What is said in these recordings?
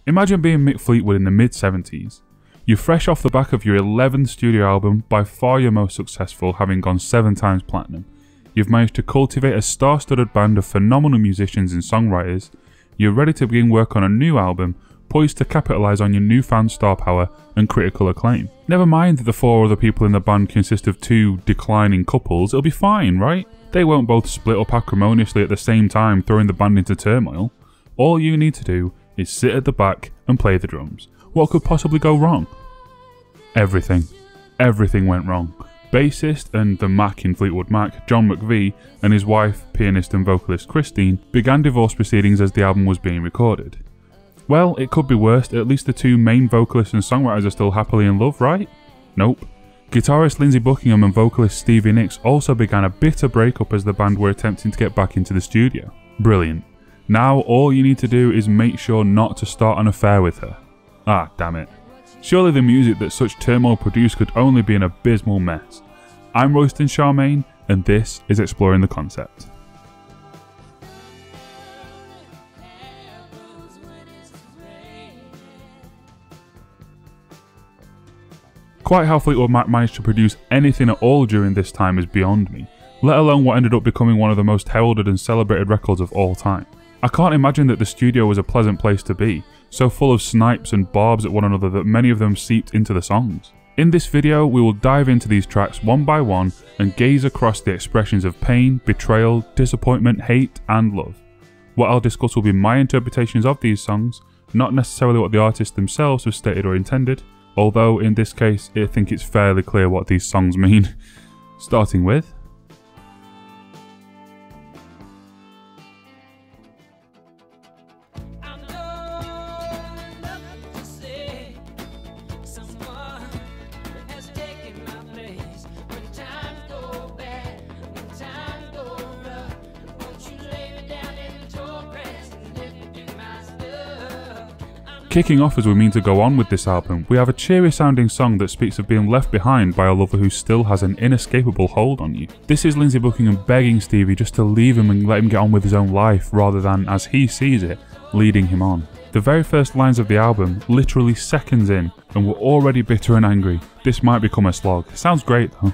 Imagine being Mick Fleetwood in the mid-70s. You're fresh off the back of your 11th studio album, by far your most successful, having gone 7 times platinum. You've managed to cultivate a star-studded band of phenomenal musicians and songwriters. You're ready to begin work on a new album, poised to capitalise on your newfound star power and critical acclaim. Never mind that the 4 other people in the band consist of 2 declining couples, it'll be fine, right? They won't both split up acrimoniously at the same time, throwing the band into turmoil. All you need to do is sit at the back and play the drums. What could possibly go wrong? Everything. Everything went wrong. Bassist and the Mac in Fleetwood Mac, John McVie, and his wife, pianist and vocalist Christine, began divorce proceedings as the album was being recorded. Well, it could be worse. At least the 2 main vocalists and songwriters are still happily in love, right? Nope. Guitarist Lindsey Buckingham and vocalist Stevie Nicks also began a bitter breakup as the band were attempting to get back into the studio. Brilliant. Now all you need to do is make sure not to start an affair with her. Ah, damn it. Surely the music that such turmoil produced could only be an abysmal mess. I'm Royston Charmaine, and this is Exploring the Concept. Quite how Fleetwood Mac managed to produce anything at all during this time is beyond me, let alone what ended up becoming one of the most heralded and celebrated records of all time. I can't imagine that the studio was a pleasant place to be, so full of snipes and barbs at one another that many of them seeped into the songs. In this video, we will dive into these tracks one by one and gaze across the expressions of pain, betrayal, disappointment, hate, and love. What I'll discuss will be my interpretations of these songs, not necessarily what the artists themselves have stated or intended, although in this case I think it's fairly clear what these songs mean. Starting with Kicking off as we mean to go on with this album, we have a cheery sounding song that speaks of being left behind by a lover who still has an inescapable hold on you. This is Lindsey Buckingham begging Stevie just to leave him and let him get on with his own life rather than, as he sees it, leading him on. The very first lines of the album, literally seconds in, and we're already bitter and angry. This might become a slog. Sounds great though.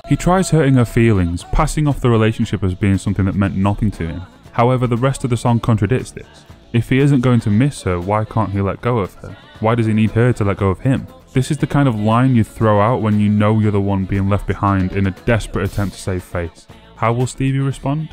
He tries hurting her feelings, passing off the relationship as being something that meant nothing to him. However, the rest of the song contradicts this. If he isn't going to miss her, why can't he let go of her? Why does he need her to let go of him? This is the kind of line you throw out when you know you're the one being left behind in a desperate attempt to save face. How will Stevie respond?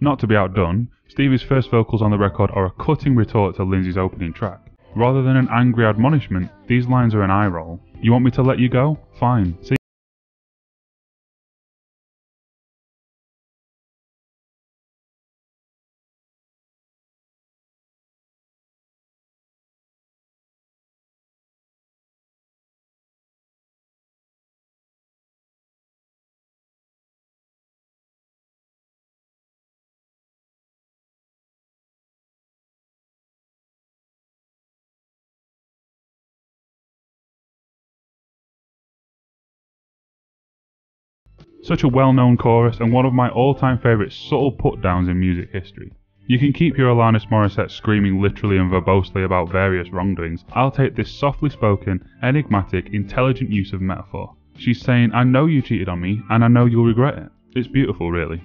Not to be outdone, Stevie's first vocals on the record are a cutting retort to Lindsey's opening track. Rather than an angry admonishment, these lines are an eye roll. You want me to let you go? Fine. See. Such a well-known chorus and one of my all-time favourite subtle put-downs in music history. You can keep your Alanis Morissette screaming literally and verbosely about various wrongdoings. I'll take this softly spoken, enigmatic, intelligent use of metaphor. She's saying, I know you cheated on me, and I know you'll regret it. It's beautiful, really.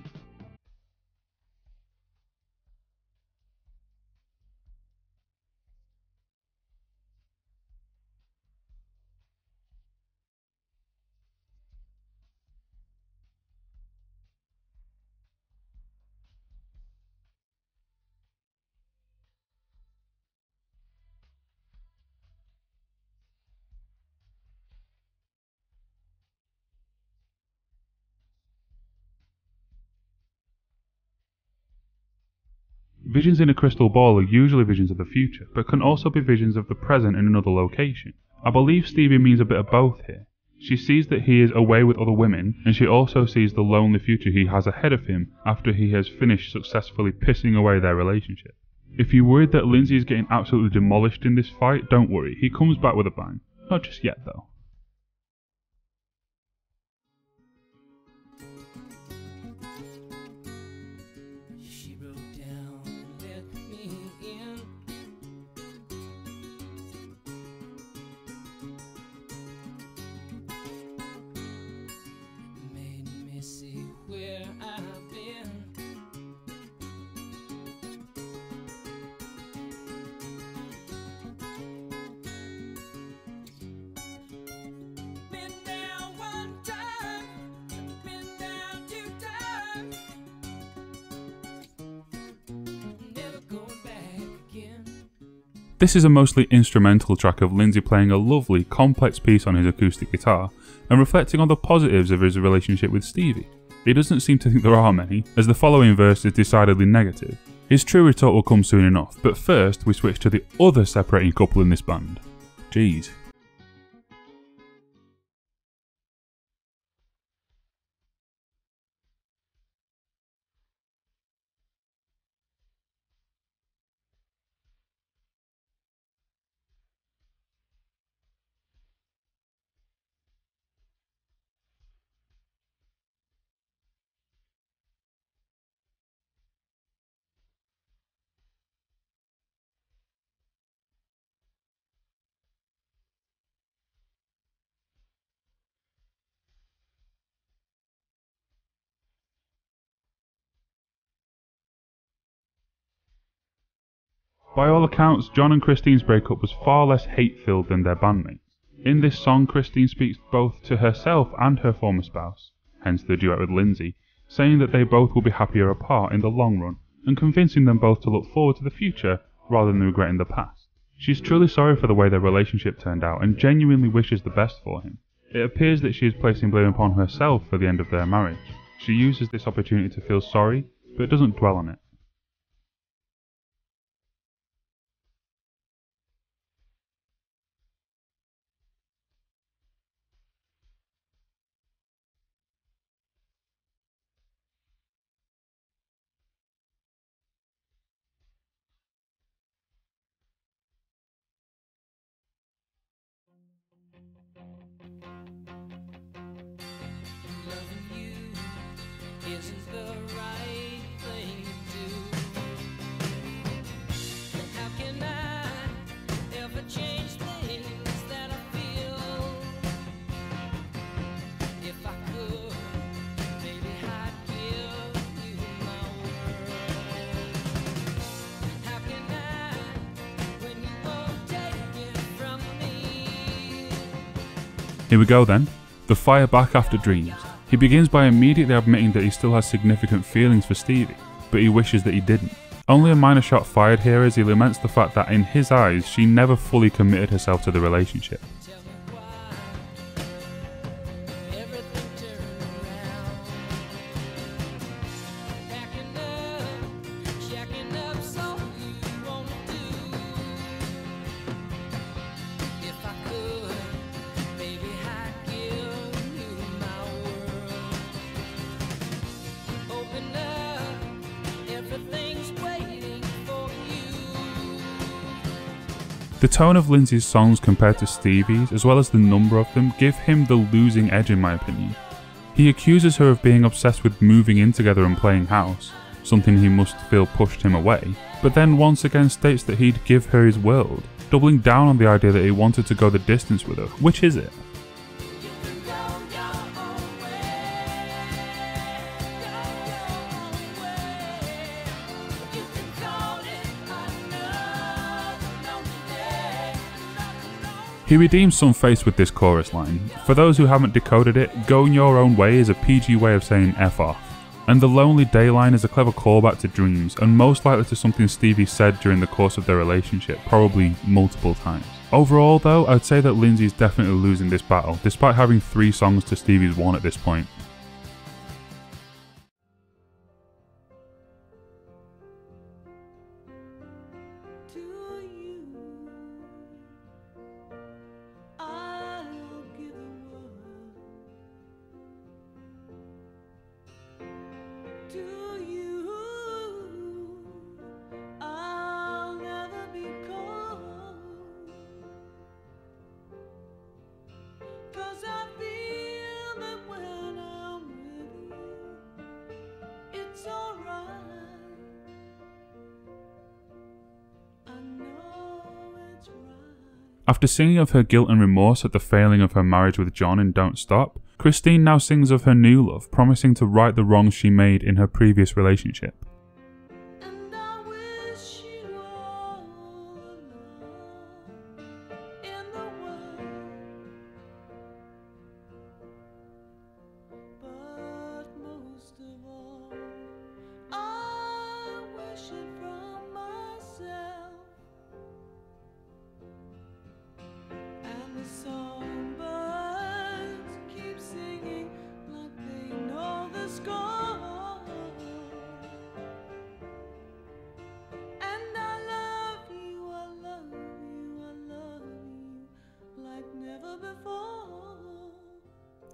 Visions in a crystal ball are usually visions of the future, but can also be visions of the present in another location. I believe Stevie means a bit of both here. She sees that he is away with other women, and she also sees the lonely future he has ahead of him after he has finished successfully pissing away their relationship. If you're worried that Lindsay is getting absolutely demolished in this fight, don't worry, he comes back with a bang. Not just yet though. This is a mostly instrumental track of Lindsay playing a lovely, complex piece on his acoustic guitar, and reflecting on the positives of his relationship with Stevie. He doesn't seem to think there are many, as the following verse is decidedly negative. His true retort will come soon enough, but first we switch to the other separating couple in this band. Jeez. By all accounts, John and Christine's breakup was far less hate-filled than their bandmates. In this song, Christine speaks both to herself and her former spouse, hence the duet with Lindsay, saying that they both will be happier apart in the long run, and convincing them both to look forward to the future rather than regretting the past. She's truly sorry for the way their relationship turned out and genuinely wishes the best for him. It appears that she is placing blame upon herself for the end of their marriage. She uses this opportunity to feel sorry, but doesn't dwell on it. Isn't the right thing to do? And how can I ever change things that I feel? If I could, maybe I'd give you my word. How can I, when you won't take it from me? Here we go then. The fire back after Dreams. He begins by immediately admitting that he still has significant feelings for Stevie, but he wishes that he didn't. Only a minor shot fired here as he laments the fact that in his eyes she never fully committed herself to the relationship. The tone of Lindsay's songs compared to Stevie's, as well as the number of them, give him the losing edge in my opinion. He accuses her of being obsessed with moving in together and playing house, something he must feel pushed him away, but then once again states that he'd give her his world, doubling down on the idea that he wanted to go the distance with her. Which is it? He redeems some face with this chorus line. For those who haven't decoded it, going your own way is a PG way of saying F off. And the lonely day line is a clever callback to Dreams, and most likely to something Stevie said during the course of their relationship, probably multiple times. Overall though, I'd say that Lindsay's definitely losing this battle, despite having 3 songs to Stevie's 1 at this point. After singing of her guilt and remorse at the failing of her marriage with John in Don't Stop, Christine now sings of her new love, promising to right the wrongs she made in her previous relationship. And I wish you all the love in the world, but most of all, I wish it from myself. And the songbirds keep singing like they know the score. And I love you, I love you, I love you like never before.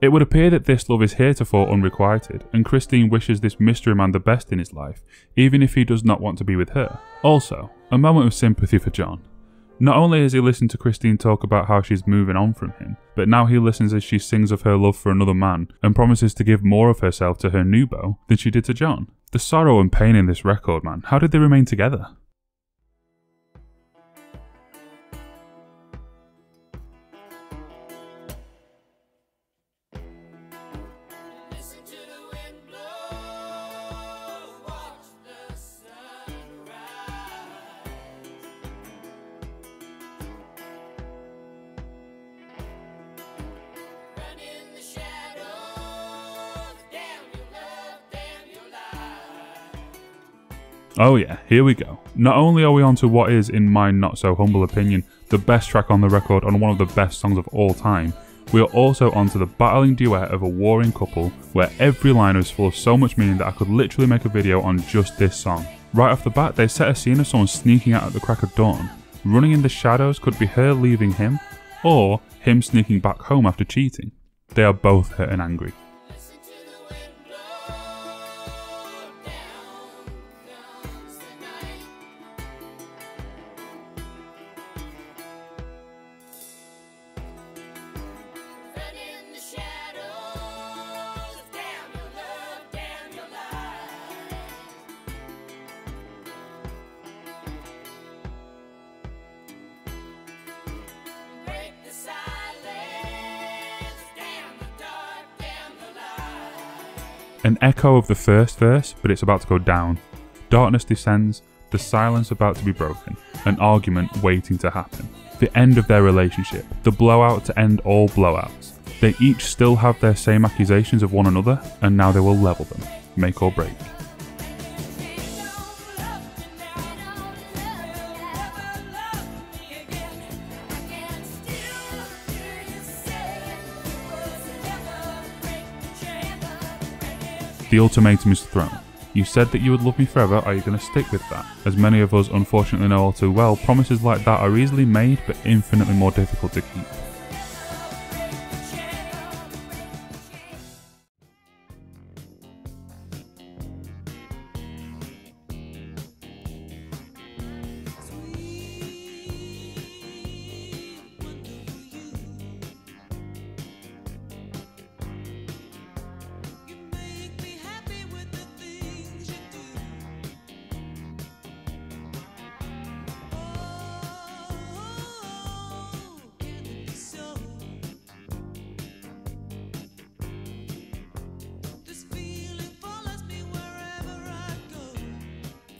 It would appear that this love is heretofore unrequited, and Christine wishes this mystery man the best in his life, even if he does not want to be with her. Also, a moment of sympathy for John. Not only has he listened to Christine talk about how she's moving on from him, but now he listens as she sings of her love for another man and promises to give more of herself to her new beau than she did to John. The sorrow and pain in this record, man. How did they remain together? Listen to the wind blow, watch the sun rise. Run in the shadows, damn your love, damn your life. Oh yeah, here we go. Not only are we on to what is, in my not so humble opinion, the best track on the record and one of the best songs of all time, we are also onto the battling duet of a warring couple where every line is full of so much meaning that I could literally make a video on just this song. Right off the bat, they set a scene of someone sneaking out at the crack of dawn. Running in the shadows could be her leaving him, or him sneaking back home after cheating. They are both hurt and angry. Listen to the wind blow, down comes the night. Run in the shadows, damn your love, damn your life. Break the silence, damn the dark, damn the light. An echo of the first verse, but it's about to go down. Darkness descends, the silence about to be broken, an argument waiting to happen. The end of their relationship, the blowout to end all blowouts. They each still have their same accusations of one another, and now they will level them, make or break. The ultimatum is thrown. You said that you would love me forever, are you going to stick with that? As many of us unfortunately know all too well, promises like that are easily made but infinitely more difficult to keep.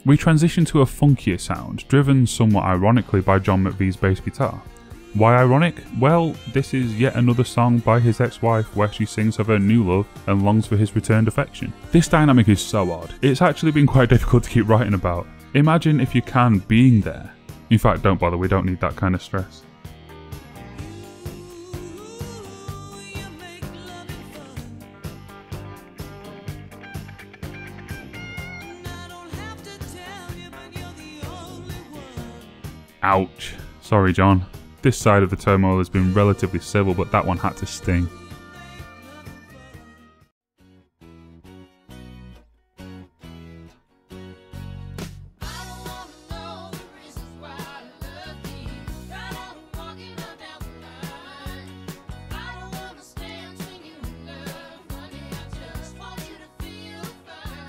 We transition to a funkier sound, driven somewhat ironically by John McVie's bass guitar. Why ironic? Well, this is yet another song by his ex-wife where she sings of her new love and longs for his returned affection. This dynamic is so odd, it's actually been quite difficult to keep writing about. Imagine, if you can, being there. In fact, don't bother, we don't need that kind of stress. Ouch. Sorry, John. This side of the turmoil has been relatively civil, but that one had to sting.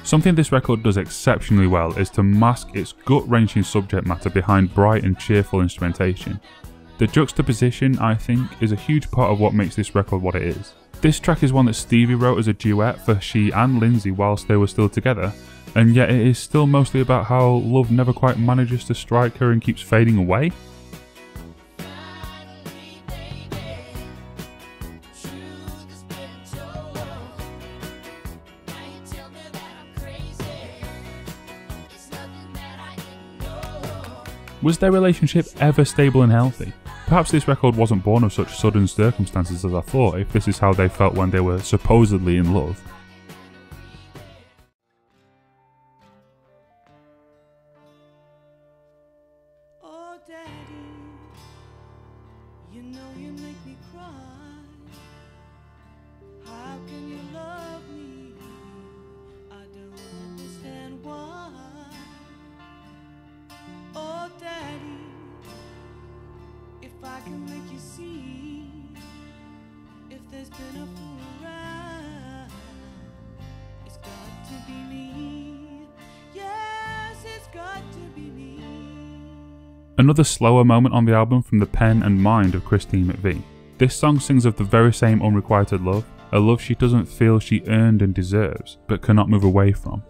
Something this record does exceptionally well is to mask its gut-wrenching subject matter behind bright and cheerful instrumentation. The juxtaposition, I think, is a huge part of what makes this record what it is. This track is one that Stevie wrote as a duet for she and Lindsay whilst they were still together, and yet it is still mostly about how love never quite manages to strike her and keeps fading away. Was their relationship ever stable and healthy? Perhaps this record wasn't born of such sudden circumstances as I thought, if this is how they felt when they were supposedly in love. Oh, Daddy, you know you make me cry. How can you love me? I don't understand why. Oh, Daddy, if I can make you see, if there's been a fool around, it's got to be me. Yes, it's got to be me. Another slower moment on the album from the pen and mind of Christine McVie. This song sings of the very same unrequited love, a love she doesn't feel she earned and deserves, but cannot move away from.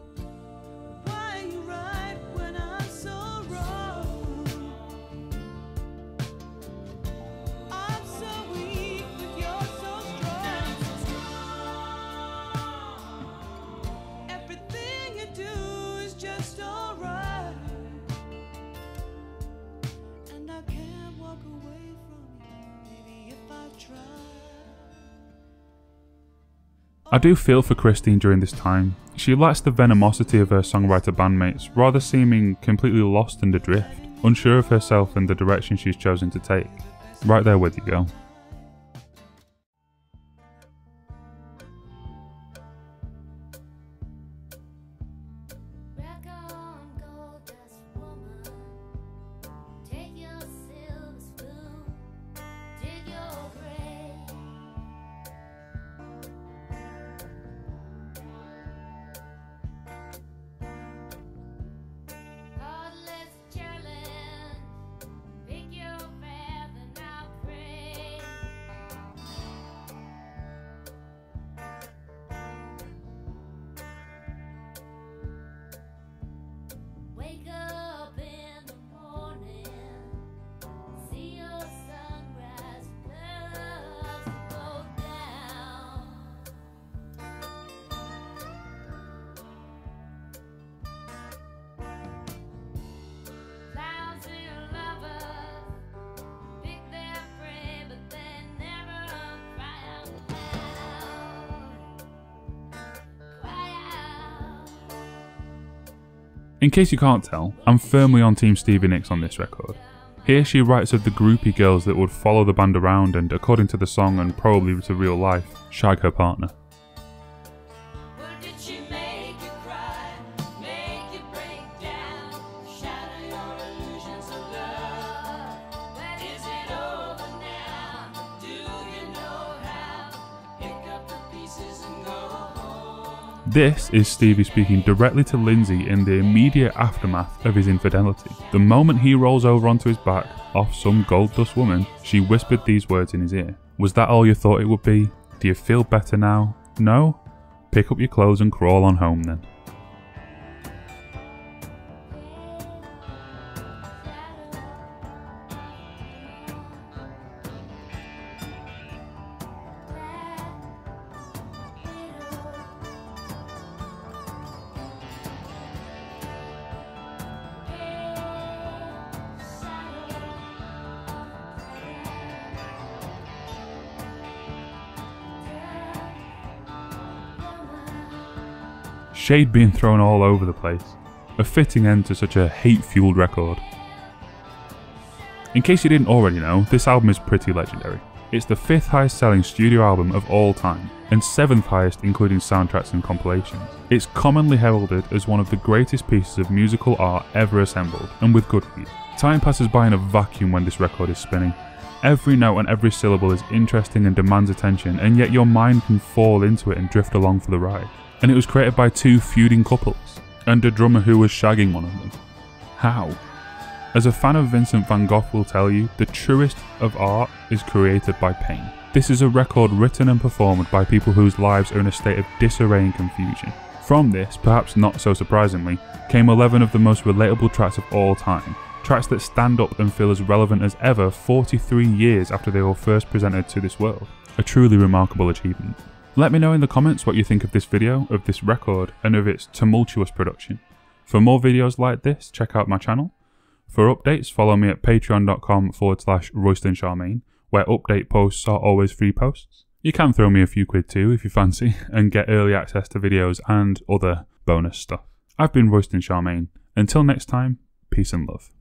Why are you right when I'm so wrong? I'm so weak, but you're so strong. Everything you do is just alright, and I can't walk away from you, maybe if I try. I do feel for Christine during this time. She lacks the venomosity of her songwriter bandmates, rather seeming completely lost and adrift, unsure of herself and the direction she's chosen to take. Right there with you, girl. Rock on, gold dust woman. Take your silver spoon, dig your grave. Heartless challenge, pick your path and I'll pray. Wake up in the morning, see your sunrise, clouds go down. Clouds and lovers pick their prey, but they never cry out loud. Cry out. In case you can't tell, I'm firmly on Team Stevie Nicks on this record. Here she writes of the groupie girls that would follow the band around and, according to the song and probably to real life, shag her partner. Or did she make you cry, make you break down, shatter your illusions of love? Is it over now? Do you know how? Pick up the pieces and go home. This is Stevie speaking directly to Lindsay in the immediate aftermath of his infidelity. The moment he rolls over onto his back, off some gold dust woman, she whispered these words in his ear. Was that all you thought it would be? Do you feel better now? No? Pick up your clothes and crawl on home then. Shade being thrown all over the place. A fitting end to such a hate-fueled record. In case you didn't already know, this album is pretty legendary. It's the 5th highest selling studio album of all time, and 7th highest including soundtracks and compilations. It's commonly heralded as one of the greatest pieces of musical art ever assembled, and with good reason. Time passes by in a vacuum when this record is spinning. Every note and every syllable is interesting and demands attention, and yet your mind can fall into it and drift along for the ride. And it was created by 2 feuding couples, and a drummer who was shagging one of them. How? As a fan of Vincent van Gogh will tell you, the truest of art is created by pain. This is a record written and performed by people whose lives are in a state of disarray and confusion. From this, perhaps not so surprisingly, came 11 of the most relatable tracks of all time. Tracks that stand up and feel as relevant as ever 43 years after they were first presented to this world. A truly remarkable achievement. Let me know in the comments what you think of this video, of this record, and of its tumultuous production. For more videos like this, check out my channel. For updates, follow me at patreon.com/RoystonCharmaine, where update posts are always free posts. You can throw me a few quid too if you fancy, and get early access to videos and other bonus stuff. I've been Royston Charmaine. Until next time, peace and love.